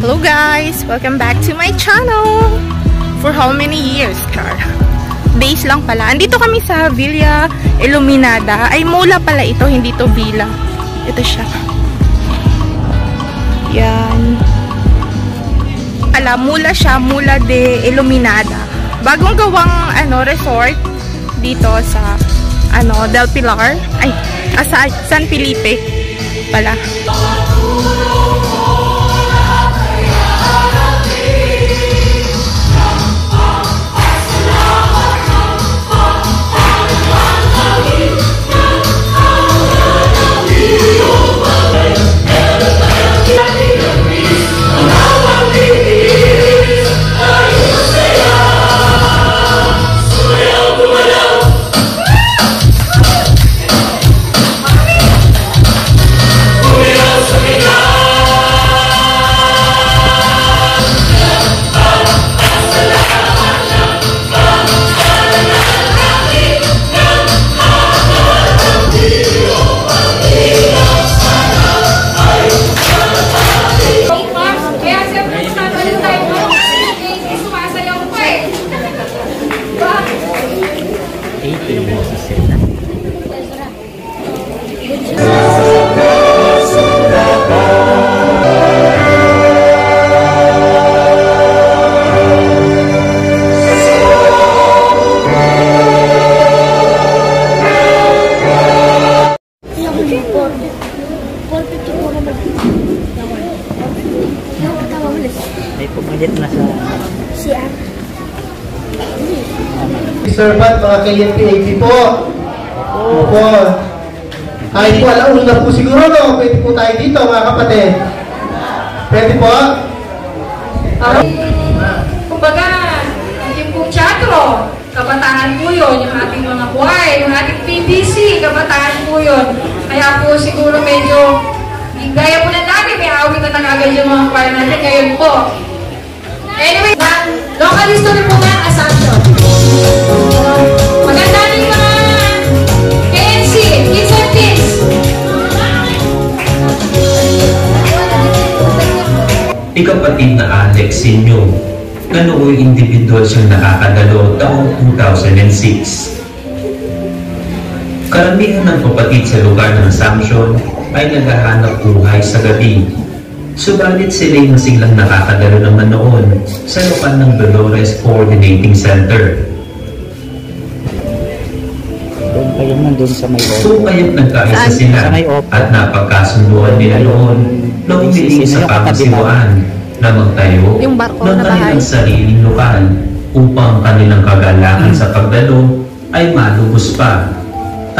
Hello guys! Welcome back to my channel! For how many years, Char? Days lang pala. Andito kami sa Villa Iluminada. Ay, mula pala ito, hindi to villa. Ito siya. Yan. Mula siya, Mula de Iluminada. Bagong gawang resort dito sa Del Pilar. Ay, sa San Felipe pala. Ay, pumalit na sa CR. Servant, mga KNPAP po. Opo. Ay po, alauna na po siguro, no? Pwede po tayo dito, mga kapatid. Pwede po? Kumbaga, yung pong teatro, kabataan po yun. Yung ating mga buhay, yung ating PBC, kabataan po yun. Kaya po siguro medyo, gaya po na natin, may awit na agad yung mga choir natin ngayon po. Anyway, localist na po nga Assumption. Maganda na yung mga KNC, Kids and Kids. Ikapatid na Alex Senyo, na nooy individual siyang nakakadalo taong 2006. Karamihan ng kapatid sa lugar ng Assumption ay naghahanap buhay sa gabi. Subalit sila'y masiglang nakakadalo naman noon sa lokal ng Dolores Coordinating Center. doon kayo nandun sa may So kaya't nagkaisa sila at napagkasunduan nila noon nung humiling sa pangasiwaan na magtayo ng kanilang sariling lokal upang kanilang kagalakan sa pagdalo ay malubos pa.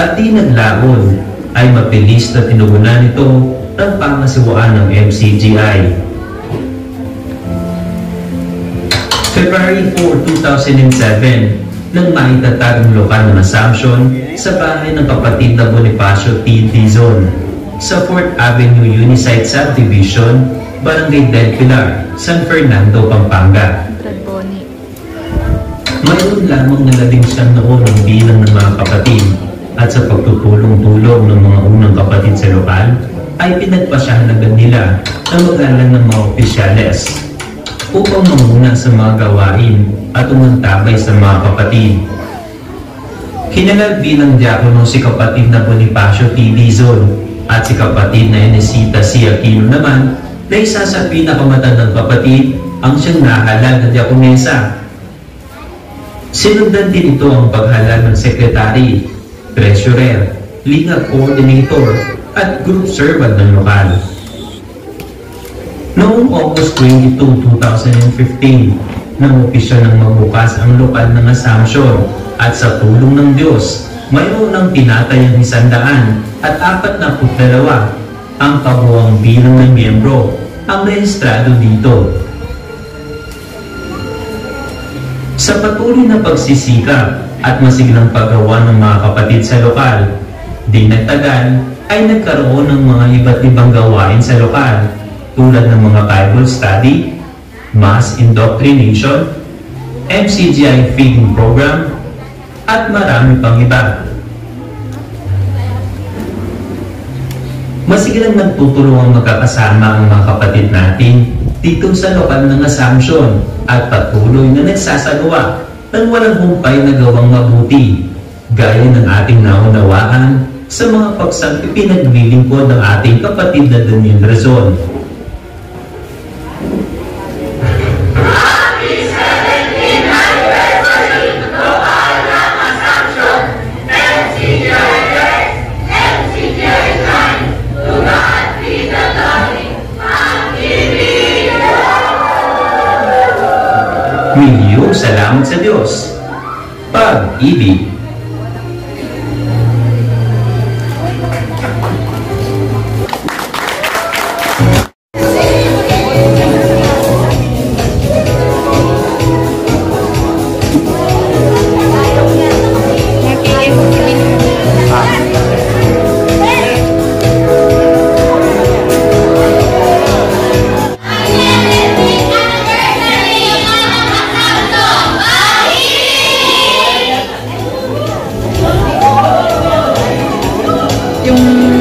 At di naglaon ay mabilis na tinugunan ito ng pangasiwaan ng MCGI. February 4, 2007, nang maitatag ang lokal ng Assumption sa bahay ng kapatid na Bonifacio T. Dizon sa 4th Avenue Unisite Subdivision, Barangay Del Pilar, San Fernando, Pampanga. Mayroon lamang nalabing siyang noon ang bilang ng mga kapatid at sa pagtutulong-tulong ng mga unang kapatid sa lokal ay pinagpasyahan agad nila ang mag-aral ng mga opisyales upang mamuna sa mga gawain at umantabay sa mga kapatid. Kinalal bilang diakono si kapatid na Bonifacio T. Dizon at si kapatid na Enesita C. Aquino naman na isa sa pinakamatandang kapatid ang siyang nahalal na diakonesa. Sinundan din ito ang paghalal ng sekretary, treasurer, liga coordinator at group servant ng lokal. Noong August 22, 2015, nang opisyal ng magbukas ang lokal ng Assumption at sa tulong ng Diyos, mayroon ang tinatayang 100 at 42 ang kabuuang bilang ng miyembro ang rehistrado dito. Sa patuloy na pagsisikap at masiglang paggawa ng mga kapatid sa lokal, di nagtagal ay nagkaroon ng mga iba't ibang gawain sa lokal tulad ng mga Bible study, mass indoctrination, MCGI feeding program, at marami pang iba. Masigilang nagtutulungan magkakasama ang mga kapatid natin dito sa lokal ng Assumption at patuloy na nagsasagawa ng walang humpay na gawang mabuti, gaya ng ating naunawaan sa mga paksang ipinaglilingkod ng ating kapatid na Daniel Razon. Milyong salamat sa Diyos. Pag-ibig. Yung